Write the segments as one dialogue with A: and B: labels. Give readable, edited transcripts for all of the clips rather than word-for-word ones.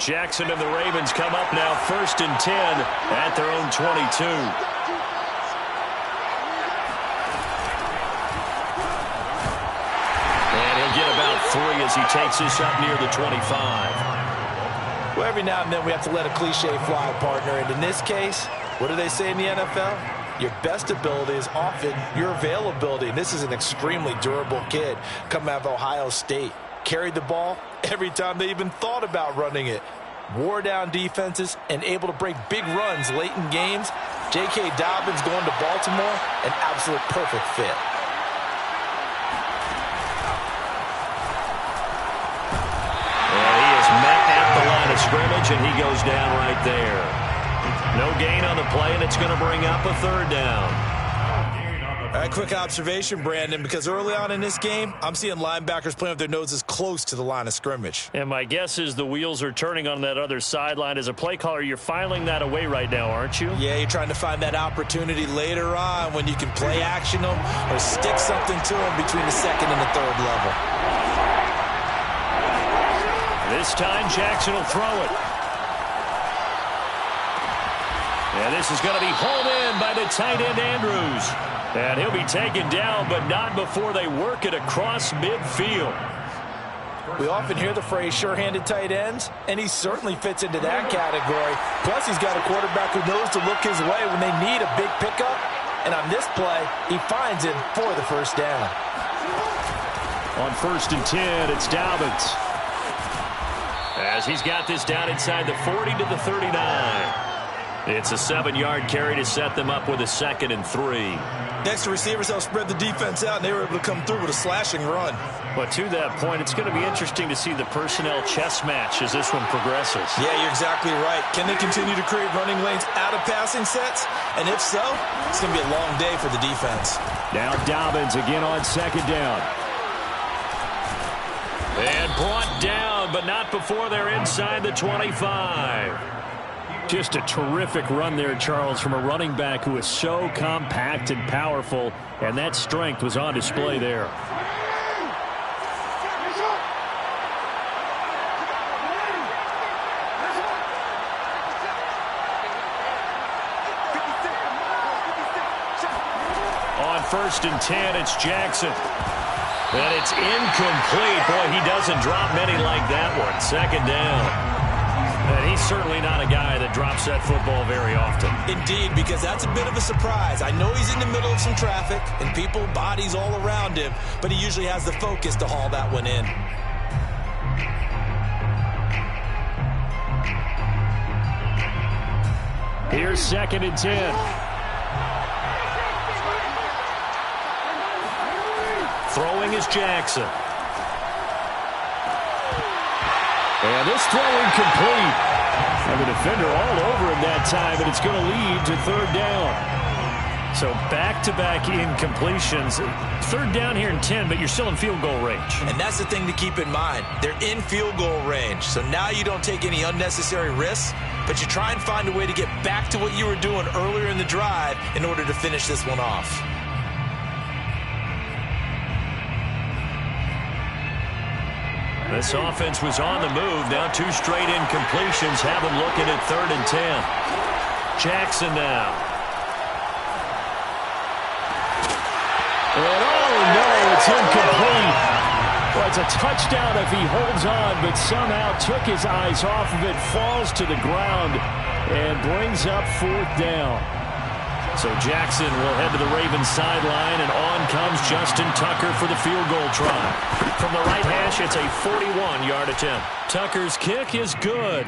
A: Jackson and the Ravens come up now 1st and 10 at their own 22. And he'll get about 3 as he takes this up near the 25.
B: Well, every now and then we have to let a cliche fly, partner. And in this case, what do they say in the NFL? Your best ability is often your availability. And this is an extremely durable kid coming out of Ohio State. Carried the ball every time they even thought about running it. Wore down defenses and able to break big runs late in games. J.K. Dobbins going to Baltimore, an absolute perfect fit.
A: And he is met at the line of scrimmage, and he goes down right there. No gain on the play, and it's going to bring up a 3rd down.
B: All right, quick observation, Brandon, because early on in this game, I'm seeing linebackers playing with their noses close to the line of scrimmage.
A: And my guess is the wheels are turning on that other sideline. As a play caller, you're filing that away right now, aren't you?
B: Yeah, you're trying to find that opportunity later on when you can play action them or stick something to them between the 2nd and the 3rd level.
A: This time, Jackson will throw it. And this is going to be hauled in by the tight end, Andrews. And he'll be taken down, but not before they work it across midfield.
B: We often hear the phrase sure-handed tight ends, and he certainly fits into that category. Plus, he's got a quarterback who knows to look his way when they need a big pickup. And on this play, he finds him for the 1st down.
A: On 1st and 10, it's Dobbins. As he's got this down inside the 40 to the 39. It's a 7-yard carry to set them up with a 2nd and 3.
B: Next, the receivers helped spread the defense out, and they were able to come through with a slashing run.
A: But to that point, it's going to be interesting to see the personnel chess match as this one progresses.
B: Yeah, you're exactly right. Can they continue to create running lanes out of passing sets? And if so, it's going to be a long day for the defense.
A: Now Dobbins again on 2nd down. And brought down, but not before they're inside the 25. Just a terrific run there, Charles, from a running back who is so compact and powerful, and that strength was on display there. On 1st and 10, it's Jackson. And it's incomplete. Boy, he doesn't drop many like that one. 2nd down. And he's certainly not a guy that drops that football very often.
B: Indeed, because that's a bit of a surprise. I know he's in the middle of some traffic and people, bodies all around him, but he usually has the focus to haul that one in.
A: Here's 2nd and 10. Throwing is Jackson. And this throw incomplete. And the defender all over him that time, and it's going to lead to 3rd down. So back-to-back incompletions. 3rd down here in 10, but you're still in field goal range.
B: And that's the thing to keep in mind. They're in field goal range. So now you don't take any unnecessary risks, but you try and find a way to get back to what you were doing earlier in the drive in order to finish this one off.
A: This offense was on the move. Now 2 straight incompletions have them looking at 3rd and 10. Jackson now. And oh no, it's incomplete. Well, it's a touchdown if he holds on, but somehow took his eyes off of it, falls to the ground, and brings up 4th down. So Jackson will head to the Ravens sideline, and on comes Justin Tucker for the field goal try. From the right hash, it's a 41-yard attempt. Tucker's kick is good.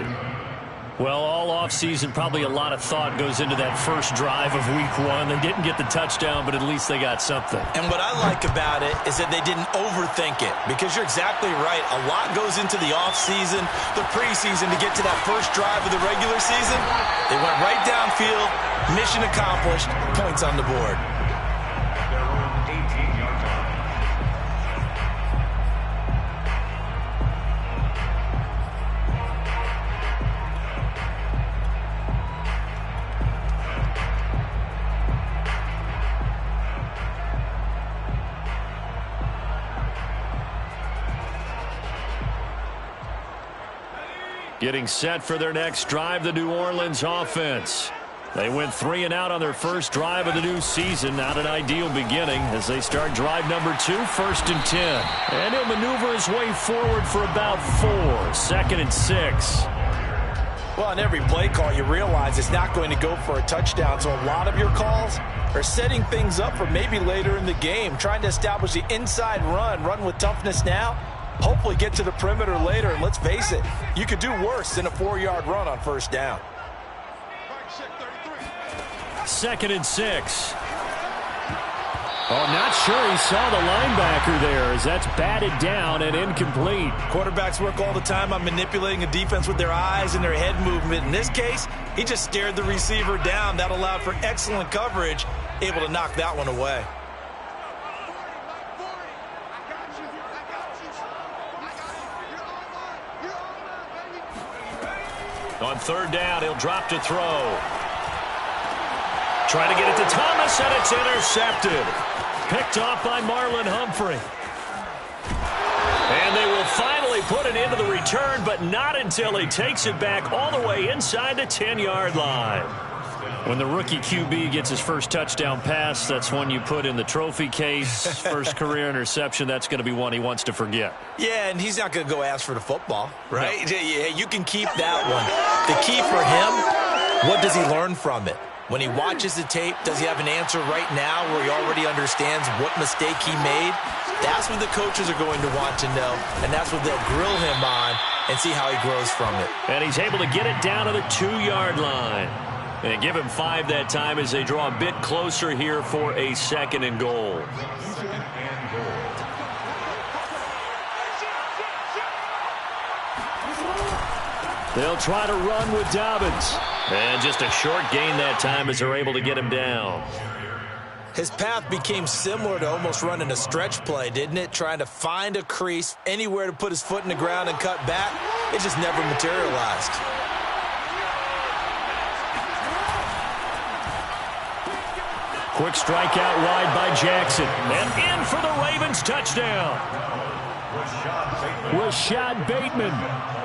A: Well, all offseason, probably a lot of thought goes into that first drive of week 1. They didn't get the touchdown, but at least they got something.
B: And what I like about it is that they didn't overthink it, because you're exactly right. A lot goes into the offseason, the preseason to get to that first drive of the regular season. They went right downfield, mission accomplished, points on the board.
A: Getting set for their next drive, the New Orleans offense. They went 3 and out on their first drive of the new season. Not an ideal beginning as they start drive number 2, 1st and 10. And he'll maneuver his way forward for about 4, 2nd and 6.
B: Well, on every play call, you realize it's not going to go for a touchdown. So a lot of your calls are setting things up for maybe later in the game, trying to establish the inside run with toughness now, hopefully get to the perimeter later. And let's face it, you could do worse than a 4-yard run on 1st down.
A: 2nd and 6. Oh, not sure he saw the linebacker there as that's batted down and incomplete.
B: Quarterbacks work all the time on manipulating a defense with their eyes and their head movement. In this case, he just stared the receiver down. That allowed for excellent coverage, able to knock that one away.
A: On 3rd down, he'll drop to throw. Trying to get it to Thomas, and it's intercepted. Picked off by Marlon Humphrey. And they will finally put it into the return, but not until he takes it back all the way inside the 10-yard line. When the rookie QB gets his first touchdown pass, that's one you put in the trophy case. First career interception, that's going to be one he wants to forget.
B: Yeah, and he's not going to go ask for the football, right? No. Yeah, you can keep that one. The key for him, what does he learn from it? When he watches the tape, does he have an answer right now where he already understands what mistake he made? That's what the coaches are going to want to know, and that's what they'll grill him on and see how he grows from it.
A: And he's able to get it down to the 2-yard line. And give him 5 that time as they draw a bit closer here for a 2nd and goal. They'll try to run with Dobbins. And just a short gain that time as they're able to get him down.
B: His path became similar to almost running a stretch play, didn't it? Trying to find a crease, anywhere to put his foot in the ground and cut back. It just never materialized.
A: Quick strike out wide by Jackson. And in for the Ravens touchdown. Rashad Bateman.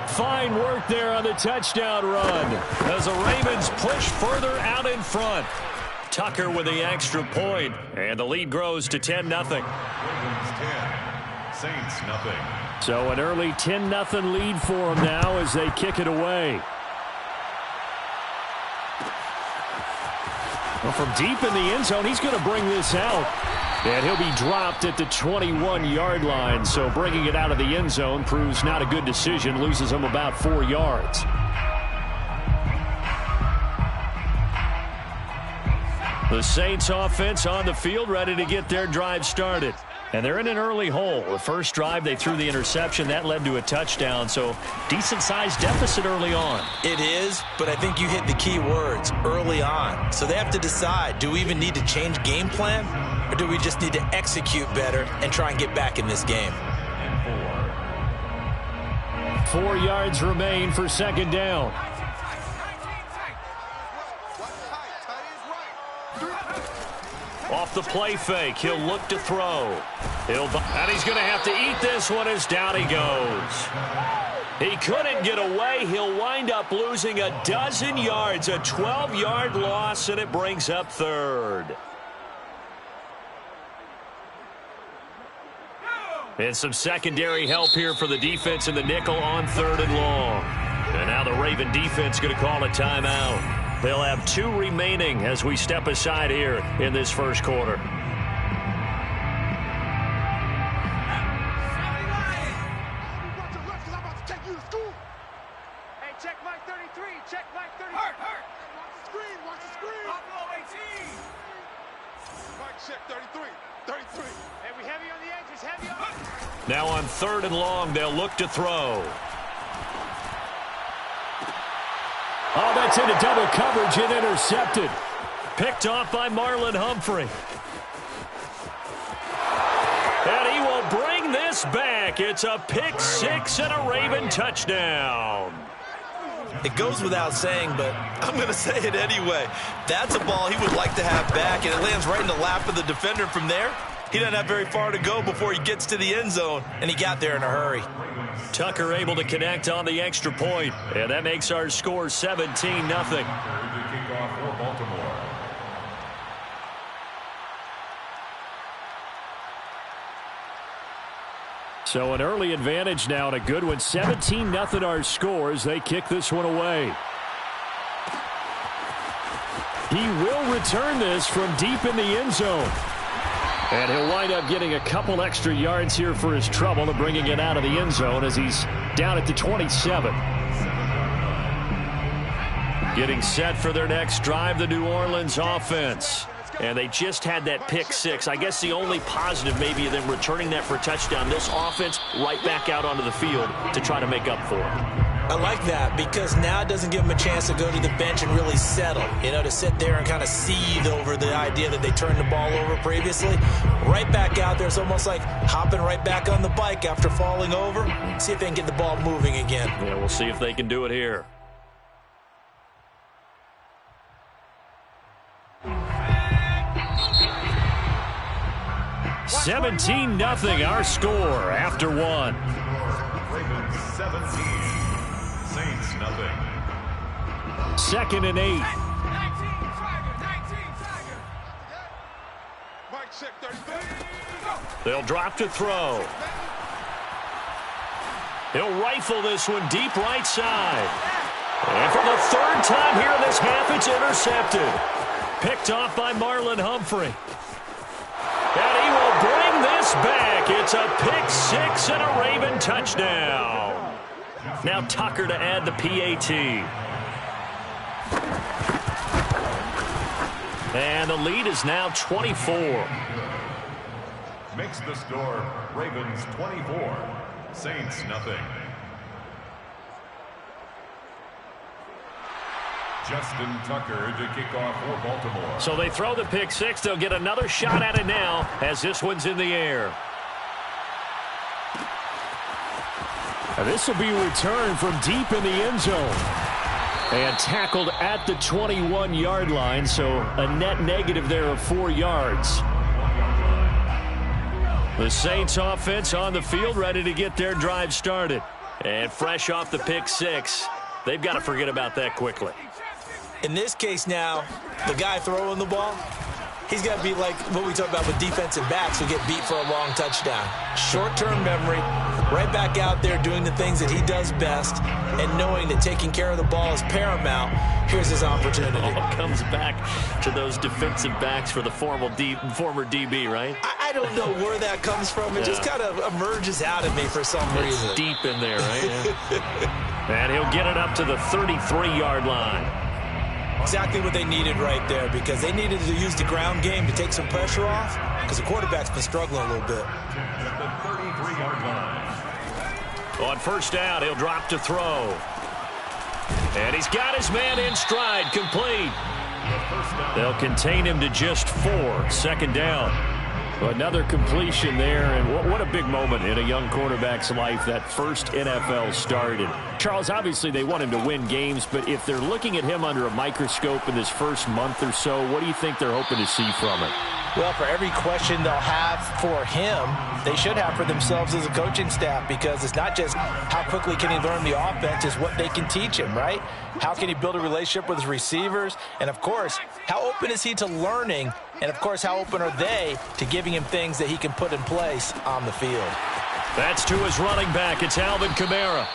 A: Fine work there on the touchdown run as the Ravens push further out in front. Tucker with the extra point, and the lead grows to 10-0.
C: Saints nothing.
A: So an early 10-0 lead for them now as they kick it away. Well, from deep in the end zone, he's going to bring this out. And he'll be dropped at the 21-yard line. So bringing it out of the end zone proves not a good decision. Loses him about 4 yards. The Saints offense on the field ready to get their drive started. And they're in an early hole. The first drive, they threw the interception. That led to a touchdown. So decent-sized deficit early on.
B: It is, but I think you hit the key words, early on. So they have to decide, do we even need to change game plan? Or do we just need to execute better and try and get back in this game?
A: 4 yards remain for 2nd down. Off the play fake, he'll look to throw. And he's going to have to eat this one as down he goes. He couldn't get away. He'll wind up losing a dozen yards, a 12-yard loss, and it brings up 3rd. And some secondary help here for the defense in the nickel on 3rd and long. And now the Raven defense going to call a timeout. They'll have 2 remaining as we step aside here in this first quarter.
D: Hey, check Mike 33. Check Mike 33. Hurt. Watch the screen. Watch the screen. Buffalo 18. Mike, check 33. 33. Hey, we heavy on the edges. Heavy on.
A: Now on 3rd and long, they'll look to throw. Oh, that's into double coverage and intercepted. Picked off by Marlon Humphrey. And he will bring this back. It's a pick 6 and a Raven touchdown.
B: It goes without saying, but I'm going to say it anyway. That's a ball he would like to have back, and it lands right in the lap of the defender from there. He doesn't have very far to go before he gets to the end zone, and he got there in a hurry.
A: Tucker able to connect on the extra point, and that makes our score 17-0. So an early advantage now and a good one. 17-0 our score as they kick this one away. He will return this from deep in the end zone. And he'll wind up getting a couple extra yards here for his trouble and bringing it out of the end zone as he's down at the 27. Getting set for their next drive, the New Orleans offense. And they just had that pick six. I guess the only positive maybe of them returning that for a touchdown. This offense right back out onto the field to try to make up for it.
B: I like that because now it doesn't give them a chance to go to the bench and really settle, to sit there and kind of seethe over the idea that they turned the ball over previously. Right back out there. It's almost like hopping right back on the bike after falling over. See if they can get the ball moving again.
A: Yeah, we'll see if they can do it here. $17-0 our score after one.
C: Ravens 17, Saints nothing.
A: 2nd and 8. They'll drop to throw. He'll rifle this one deep right side. And for the third time here in this half, it's intercepted. Picked off by Marlon Humphrey. And he will bring this back. It's a pick six and a Raven touchdown. Now Tucker to add the PAT. And the lead is now 24.
C: Makes the score Ravens 24, Saints nothing. Justin Tucker to kick off for Baltimore.
A: So they throw the pick six. They'll get another shot at it now as this one's in the air. And this will be returned from deep in the end zone. And tackled at the 21-yard line, so a net negative there of 4 yards. The Saints offense on the field ready to get their drive started. And fresh off the pick six, they've got to forget about that quickly.
B: In this case now, the guy throwing the ball, he's got to be like what we talk about with defensive backs who get beat for a long touchdown. Short-term memory, right back out there doing the things that he does best, and knowing that taking care of the ball is paramount. Here's his opportunity.
A: It all comes back to those defensive backs for the former DB, right?
B: I don't know where that comes from. It just kind of emerges out of me for some reason.
A: It's deep in there, right? Yeah. And he'll get it up to the 33-yard line.
B: Exactly what they needed right there, because they needed to use the ground game to take some pressure off, because the quarterback's been struggling a little bit.
C: At the 33-yard line.
A: On first down, he'll drop to throw. And he's got his man in stride, complete. They'll contain him to just 4. 2nd down. Another completion there, and what a big moment in a young quarterback's life, that first NFL start. And Charles, obviously they want him to win games, but if they're looking at him under a microscope in this first month or so, what do you think they're hoping to see from it?
B: Well, for every question they'll have for him, they should have for themselves as a coaching staff, because it's not just how quickly can he learn the offense, it's what they can teach him, right? How can he build a relationship with his receivers? And, of course, how open is he to learning? And, of course, how open are they to giving him things that he can put in place on the field?
A: That's to his running back. It's Alvin Kamara.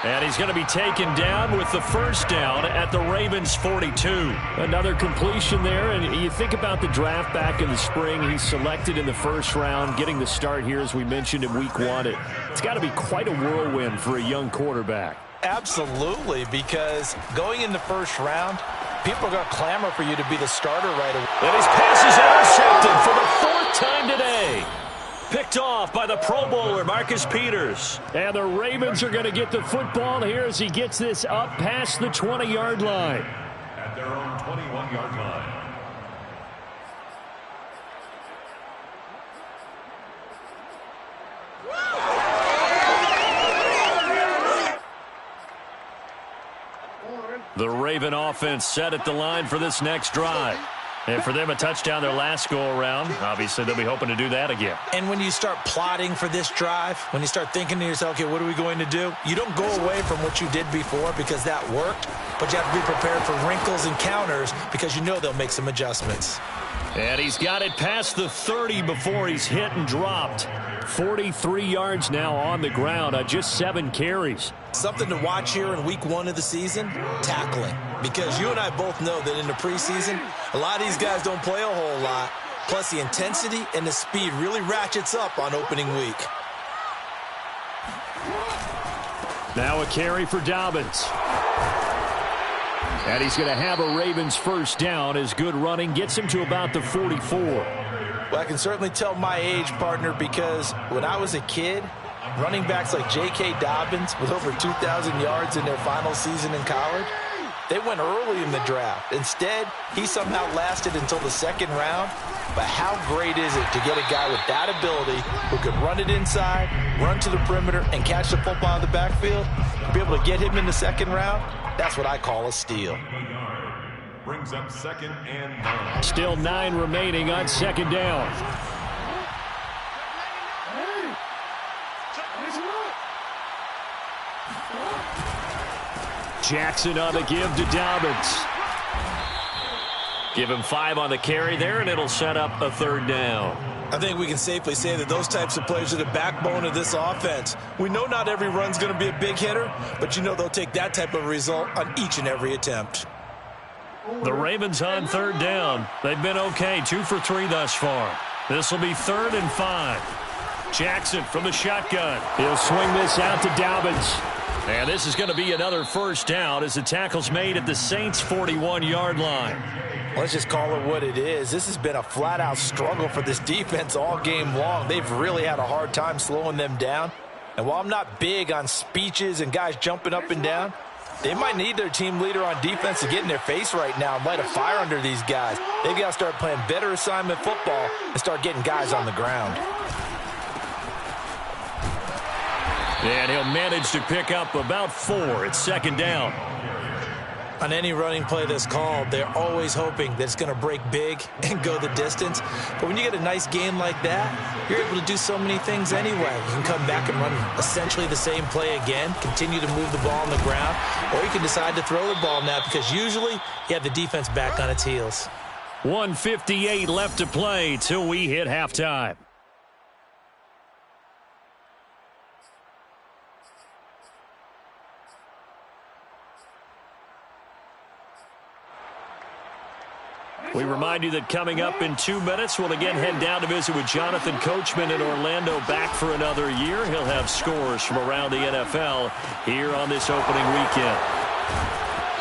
A: And he's going to be taken down with the first down at the Ravens 42. Another completion there, and you think about the draft back in the spring. He's selected in the first round, getting the start here, as we mentioned, in week 1. It's got to be quite a whirlwind for a young quarterback.
B: Absolutely, because going in the first round, people are going to clamor for you to be the starter right away.
A: And his pass is intercepted for the 4th time today. Picked off by the Pro Bowler, Marcus Peters. And the Ravens are going to get the football here as he gets this up past the 20-yard line.
C: At their own 21-yard line.
A: The Raven offense set at the line for this next drive. And for them, a touchdown their last go-around. Obviously, they'll be hoping to do that again.
B: And when you start plotting for this drive, when you start thinking to yourself, okay, what are we going to do? You don't go away from what you did before because that worked, but you have to be prepared for wrinkles and counters because you know they'll make some adjustments.
A: And he's got it past the 30 before he's hit and dropped. 43 yards now on the ground on just 7 carries.
B: Something to watch here in week 1 of the season, tackling. Because you and I both know that in the preseason, a lot of these guys don't play a whole lot. Plus, the intensity and the speed really ratchets up on opening week.
A: Now a carry for Dobbins. And he's going to have a Ravens first down as good running gets him to about the 44.
B: Well, I can certainly tell my age, partner, because when I was a kid, running backs like J.K. Dobbins with over 2,000 yards in their final season in college, they went early in the draft. Instead, he somehow lasted until the 2nd round. But how great is it to get a guy with that ability who can run it inside, run to the perimeter, and catch the football in the backfield? To be able to get him in the 2nd round, that's what I call a steal.
C: Brings up 2nd and 9.
A: Still 9 remaining on 2nd down. Jackson on the give to Dobbins. Give him 5 on the carry there, and it'll set up a 3rd down.
B: I think we can safely say that those types of players are the backbone of this offense. We know not every run's going to be a big hitter, but you know they'll take that type of result on each and every attempt.
A: The Ravens on 3rd down. They've been okay, 2 for 3 thus far. This will be 3rd and 5. Jackson from the shotgun. He'll swing this out to Dobbins. And this is going to be another first down as the tackle's made at the Saints' 41-yard line.
B: Let's just call it what it is. This has been a flat-out struggle for this defense all game long. They've really had a hard time slowing them down. And while I'm not big on speeches and guys jumping up and down, they might need their team leader on defense to get in their face right now and light a fire under these guys. They've got to start playing better assignment football and start getting guys on the ground.
A: And he'll manage to pick up about 4. It's 2nd down.
B: On any running play that's called, they're always hoping that it's going to break big and go the distance. But when you get a nice game like that, you're able to do so many things anyway. You can come back and run essentially the same play again, continue to move the ball on the ground, or you can decide to throw the ball now because usually you have the defense back on its heels.
A: 1:58 left to play till we hit halftime. We remind you that coming up in 2 minutes, we'll again head down to visit with Jonathan Coachman in Orlando, back for another year. He'll have scores from around the NFL here on this opening weekend.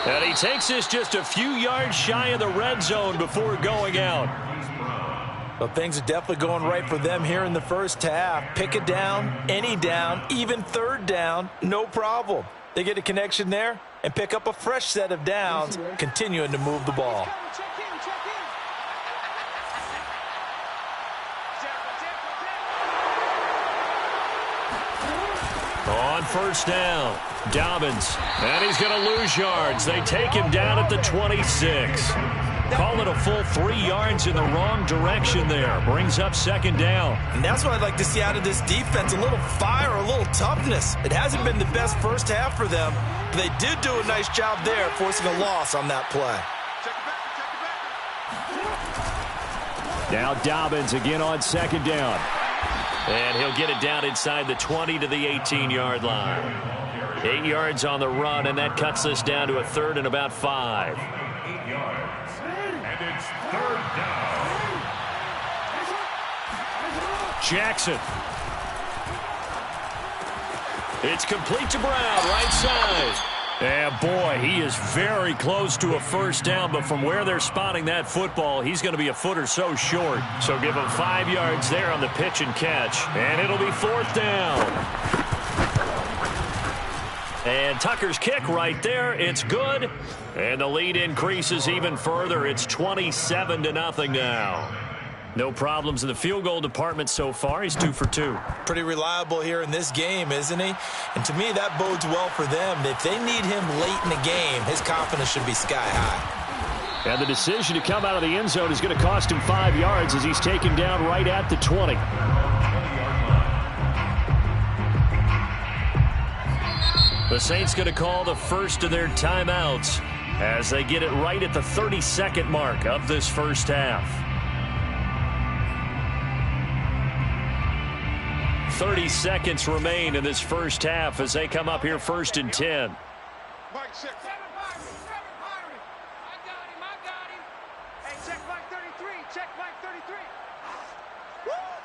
A: And he takes this just a few yards shy of the red zone before going out.
B: Well, things are definitely going right for them here in the first half. Pick a down, any down, even 3rd down, no problem. They get a connection there and pick up a fresh set of downs, continuing to move the ball.
A: On first down, Dobbins, and he's going to lose yards. They take him down at the 26. Call it a full 3 yards in the wrong direction there. Brings up 2nd down.
B: And that's what I'd like to see out of this defense, a little fire, a little toughness. It hasn't been the best first half for them, but they did do a nice job there, forcing a loss on that play.
A: Now Dobbins again on 2nd down. And he'll get it down inside the 20 to the 18-yard line. 8 yards on the run, and that cuts this down to a 3rd and about 5.
C: 8 yards. And it's 3rd down.
A: Jackson. It's complete to Brown, right side. And boy, he is very close to a first down, but from where they're spotting that football, he's going to be a foot or so short. So give him 5 yards there on the pitch and catch, and it'll be 4th down. And Tucker's kick right there, it's good, and the lead increases even further. It's 27-0 now. No problems in the field goal department so far. He's 2 for 2.
B: Pretty reliable here in this game, isn't he? And to me, that bodes well for them. If they need him late in the game, his confidence should be sky high.
A: And the decision to come out of the end zone is going to cost him 5 yards as he's taken down right at the 20. The Saints going to call the first of their timeouts as they get it right at the 32nd mark of this first half. 30 seconds remain in this first half as they come up here 1st and 10.
D: Mike, check. I got him. Hey, check Mike 33. Check Mike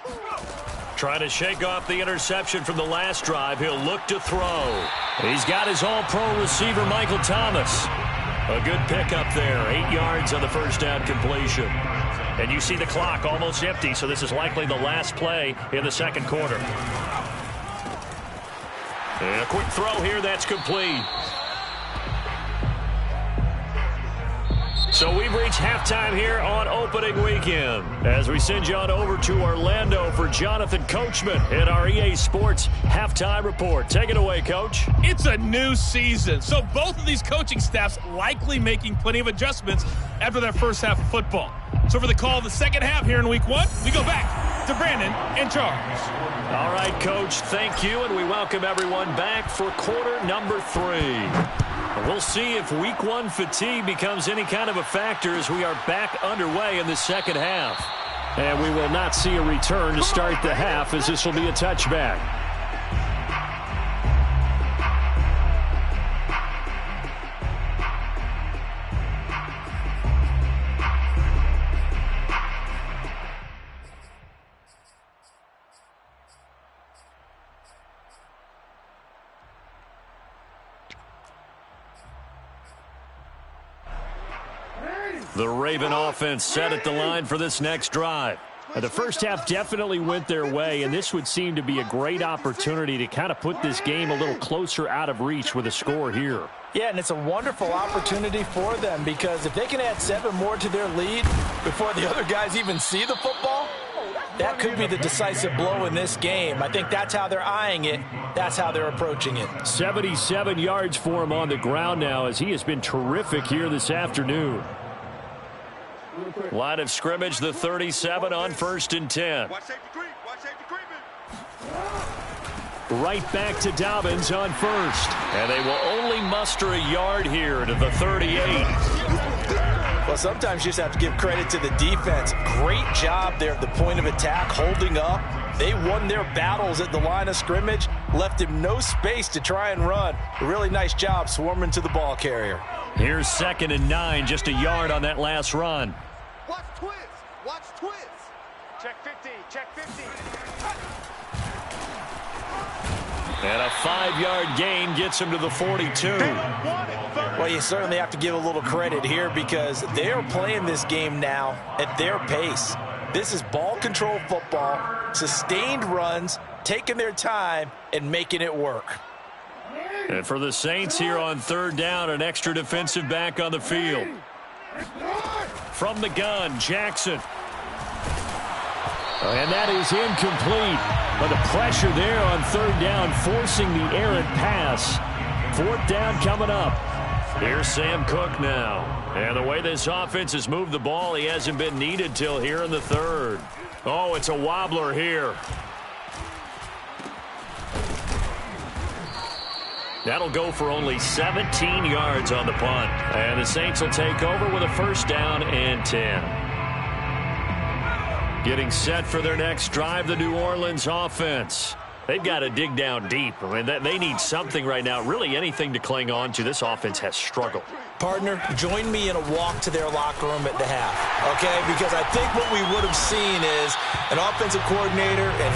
D: 33.
A: Trying to shake off the interception from the last drive. He'll look to throw. He's got his all-pro receiver, Michael Thomas. A good pickup there. 8 yards on the first down completion. And you see the clock almost empty, so this is likely the last play in the second quarter. And a quick throw here, that's complete. So we've reached halftime here on opening weekend as we send you on over to Orlando for Jonathan Coachman in our EA Sports Halftime Report. Take it away, Coach.
E: It's a new season, so both of these coaching staffs likely making plenty of adjustments after their first half of football. So for the call of the second half here in Week 1, we go back to Brandon and Charles.
A: All right, Coach, thank you, and we welcome everyone back for quarter number 3. We'll see if Week 1 fatigue becomes any kind of a factor as we are back underway in the second half. And we will not see a return to start the half as this will be a touchback. The Raven offense set at the line for this next drive. The first half definitely went their way, and this would seem to be a great opportunity to kind of put this game a little closer out of reach with a score here.
B: Yeah, and it's a wonderful opportunity for them because if they can add 7 more to their lead before the other guys even see the football, that could be the decisive blow in this game. I think that's how they're eyeing it. That's how they're approaching it.
A: 77 yards for him on the ground now as he has been terrific here this afternoon. Line of scrimmage, the 37 on 1st and 10.
D: Watch safety creep. Watch safety creeping.
A: Right back to Dobbins on 1st. And they will only muster a yard here to the 38.
B: Well, sometimes you just have to give credit to the defense. Great job there at the point of attack, holding up. They won their battles at the line of scrimmage, left him no space to try and run. A really nice job swarming to the ball carrier.
A: Here's 2nd and 9, just a yard on that last run.
D: Watch twins. Watch twins. Check 50. Check 50.
A: And a 5-yard gain gets him to the 42.
B: Well, you certainly have to give a little credit here because they are playing this game now at their pace. This is ball control football, sustained runs, taking their time, and making it work.
A: And for the Saints here on 3rd down, an extra defensive back on the field. From the gun, Jackson. And that is incomplete. But the pressure there on 3rd down, forcing the errant pass. 4th down coming up. Here's Sam Cook now. And the way this offense has moved the ball, he hasn't been needed till here in the 3rd. Oh, it's a wobbler here. That'll go for only 17 yards on the punt. And the Saints will take over with a 1st down and 10. Getting set for their next drive, the New Orleans offense. They've got to dig down deep. I mean, they need something right now, really anything to cling on to. This offense has struggled.
B: Partner, join me in a walk to their locker room at the half, okay? Because I think what we would have seen is an offensive coordinator and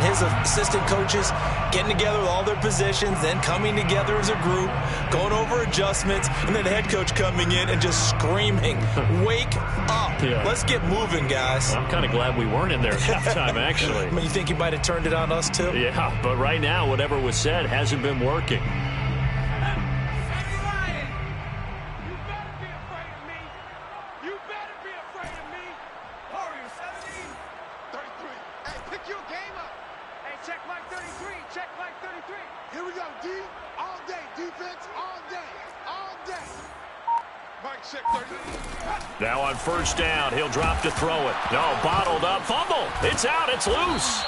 B: his assistant coaches getting together with all their positions, then coming together as a group, going over adjustments, and then the head coach coming in and just screaming, wake up. Yeah. Let's get moving, guys.
A: I'm kind of glad we weren't in there at halftime, actually.
B: I mean, you think you might have turned it on us, too?
A: Yeah, but right now, whatever was said hasn't been working. Now on first down, he'll drop to throw it. No, bottled up, fumble. It's out, it's loose.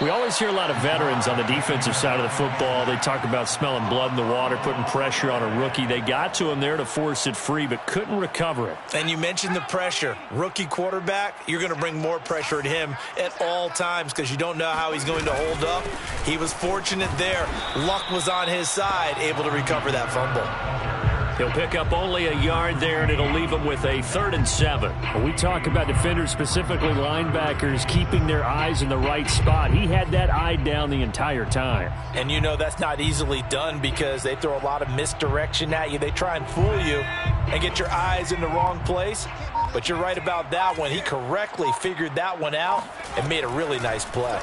A: We always hear a lot of veterans on the defensive side of the football. They talk about smelling blood in the water, putting pressure on a rookie. They got to him there to force it free, but couldn't recover it.
B: And you mentioned the pressure. Rookie quarterback, you're going to bring more pressure at him at all times because you don't know how he's going to hold up. He was fortunate there. Luck was on his side, able to recover that fumble.
A: He'll pick up only a yard there, and it'll leave him with a 3rd and 7. When we talk about defenders, specifically linebackers, keeping their eyes in the right spot, he had that eye down the entire time.
B: And you know that's not easily done because they throw a lot of misdirection at you. They try and fool you and get your eyes in the wrong place. But you're right about that one. He correctly figured that one out and made a really nice play.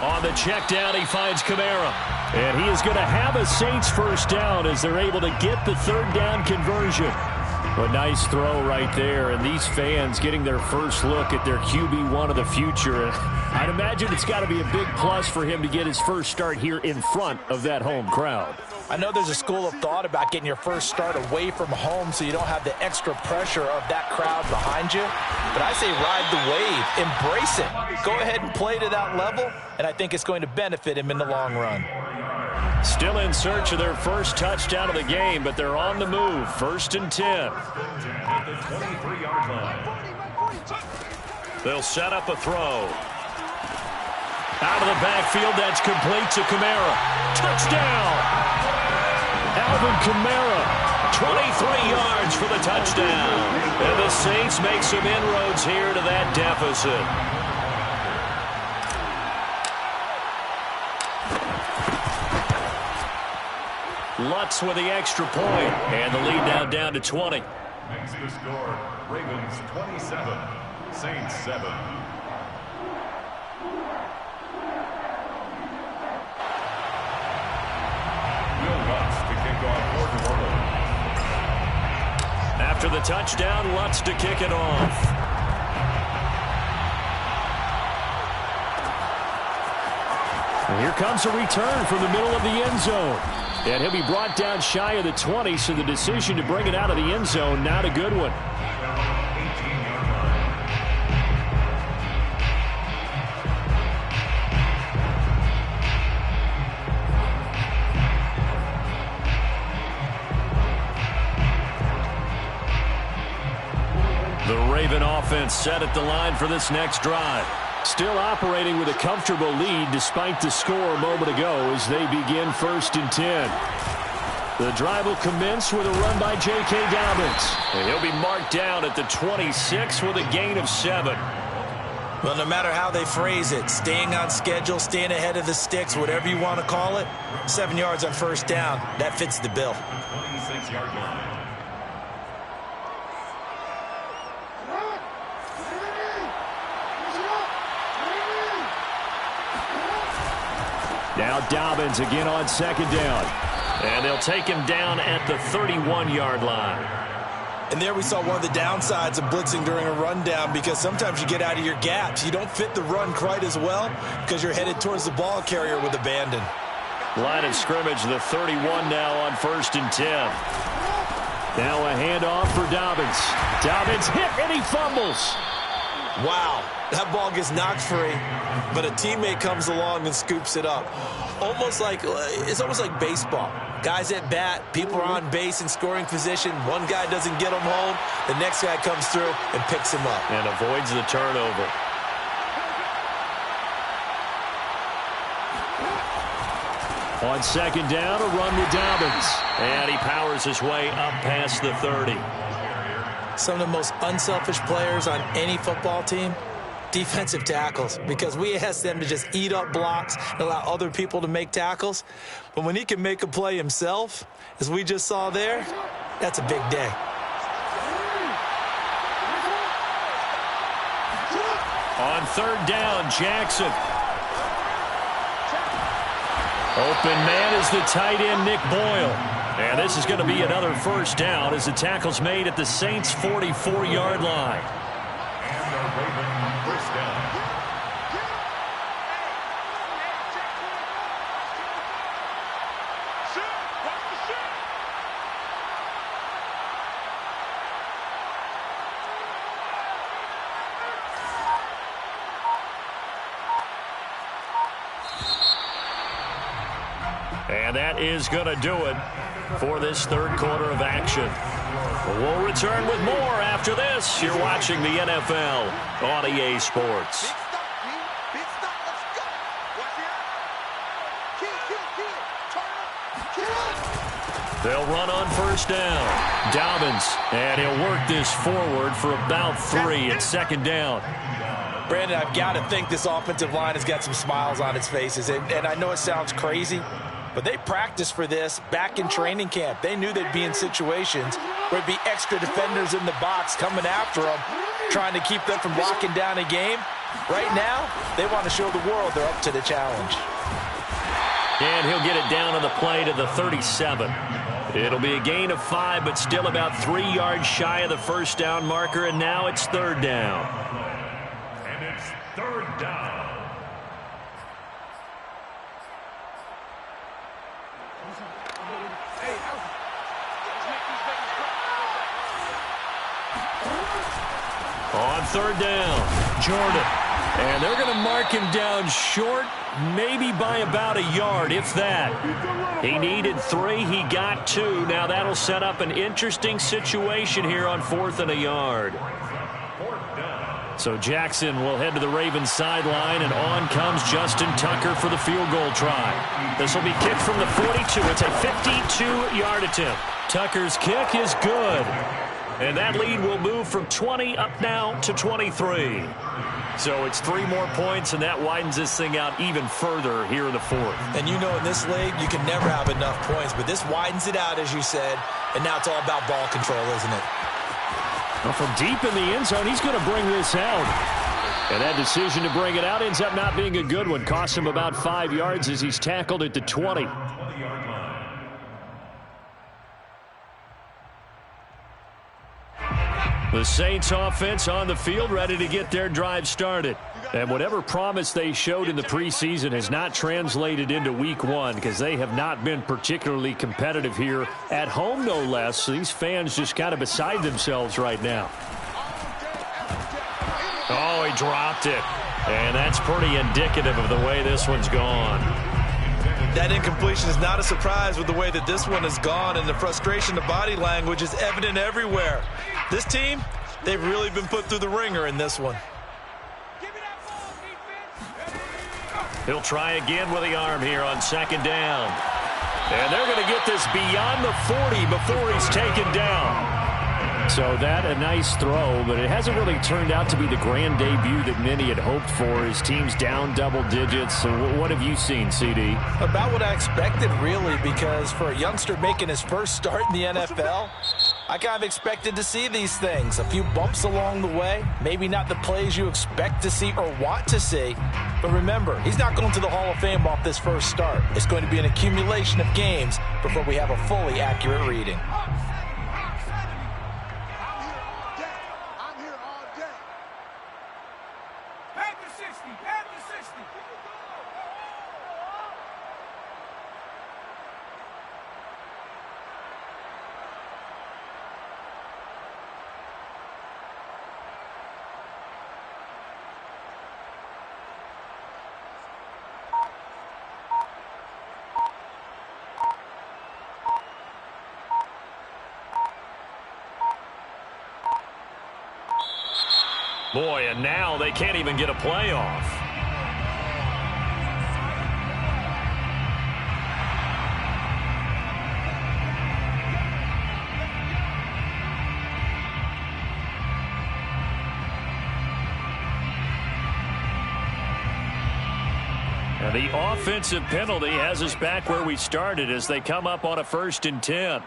A: On the check down, he finds Kamara. And he is going to have a Saints first down as they're able to get the 3rd down conversion. A nice throw right there, and these fans getting their first look at their QB1 of the future. And I'd imagine it's got to be a big plus for him to get his first start here in front of that home crowd.
B: I know there's a school of thought about getting your first start away from home so you don't have the extra pressure of that crowd behind you. But I say ride the wave. Embrace it. Go ahead and play to that level, and I think it's going to benefit him in the long run.
A: Still in search of their first touchdown of the game, but they're on the move. 1st and 10.
C: At the 23-yard line.
A: They'll set up a throw. Out of the backfield, that's complete to Kamara. Touchdown! Alvin Kamara, 23 yards for the touchdown. And the Saints make some inroads here to that deficit. Lutz with the extra point, and the lead now down to 20.
C: Makes the score Ravens 27, Saints 7. Will Lutz to kick off for New Orleans.
A: After the touchdown, Lutz to kick it off. And here comes a return from the middle of the end zone. And he'll be brought down shy of the 20, so the decision to bring it out of the end zone, not a good one. The Raven offense set at the line for this next drive. Still operating with a comfortable lead despite the score a moment ago as they begin 1st and 10. The drive will commence with a run by J.K. Dobbins. And he'll be marked down at the 26 with a gain of 7.
B: Well, no matter how they phrase it, staying on schedule, staying ahead of the sticks, whatever you want to call it, 7 yards on first down, that fits the bill.
C: 26-yard line.
A: Now Dobbins again on 2nd down. And they'll take him down at the 31-yard line.
B: And there we saw one of the downsides of blitzing during a rundown because sometimes you get out of your gaps. You don't fit the run quite as well because you're headed towards the ball carrier with abandon.
A: Line of scrimmage, the 31 now on 1st and 10. Now a handoff for Dobbins. Dobbins hit and he fumbles.
B: Wow, that ball gets knocked free, but a teammate comes along and scoops it up. It's almost like baseball. Guys at bat, people are on base in scoring position. One guy doesn't get him home. The next guy comes through and picks him up.
A: And avoids the turnover. On 2nd down, a run with Dobbins. And he powers his way up past the 30.
B: Some of the most unselfish players on any football team, defensive tackles, because we ask them to just eat up blocks and allow other people to make tackles. But when he can make a play himself, as we just saw there, that's a big day.
A: On 3rd down, Jackson. Open man is the tight end, Nick Boyle. And this is going to be another first down as the tackle's made at the Saints' 44-yard line.
C: And a Raven first down.
A: And that is going to do it for this third quarter of action. We'll return with more after this. You're watching the NFL on EA Sports. They'll run on first down. Dobbins, and he'll work this forward for about 3 at second down.
B: Brandon, I've got to think this offensive line has got some smiles on its faces. And I know it sounds crazy, but they practiced for this back in training camp. They knew they'd be in situations where there'd be extra defenders in the box coming after them, trying to keep them from locking down a game. Right now, they want to show the world they're up to the challenge.
A: And he'll get it down on the play to the 37. It'll be a gain of 5, but still about 3 yards shy of the first down marker, and now it's third down.
C: And it's third down.
A: On third down, Jordan. And they're going to mark him down short, maybe by about a yard, if that. He needed 3. He got 2. Now that'll set up an interesting situation here on 4th and a yard. So Jackson will head to the Ravens sideline, and on comes Justin Tucker for the field goal try. This will be kicked from the 42. It's a 52-yard attempt. Tucker's kick is good. And that lead will move from 20 up now to 23. So it's 3 more points, and that widens this thing out even further here in the 4th.
B: And you know in this league, you can never have enough points, but this widens it out, as you said, and now it's all about ball control, isn't it?
A: Well, from deep in the end zone, he's going to bring this out. And that decision to bring it out ends up not being a good one. Costs him about 5 yards as he's tackled at the 20. The Saints offense on the field, ready to get their drive started. And whatever promise they showed in the preseason has not translated into week 1 because they have not been particularly competitive here at home, no less. So these fans just kind of beside themselves right now. Oh, he dropped it. And that's pretty indicative of the way this one's gone.
B: That incompletion is not a surprise with the way that this one has gone, and the frustration, the body language is evident everywhere. This team, they've really been put through the ringer in this one.
A: He'll try again with the arm here on second down. And they're going to get this beyond the 40 before he's taken down. So that a nice throw, but it hasn't really turned out to be the grand debut that many had hoped for. His team's down double digits. So what have you seen, CD?
B: About what I expected, really, because for a youngster making his first start in the NFL, I kind of expected to see these things. A few bumps along the way, maybe not the plays you expect to see or want to see. But remember, he's not going to the Hall of Fame off this first start. It's going to be an accumulation of games before we have a fully accurate reading.
A: Boy, and now they can't even get a playoff. And the offensive penalty has us back where we started as they come up on a 1st and 10.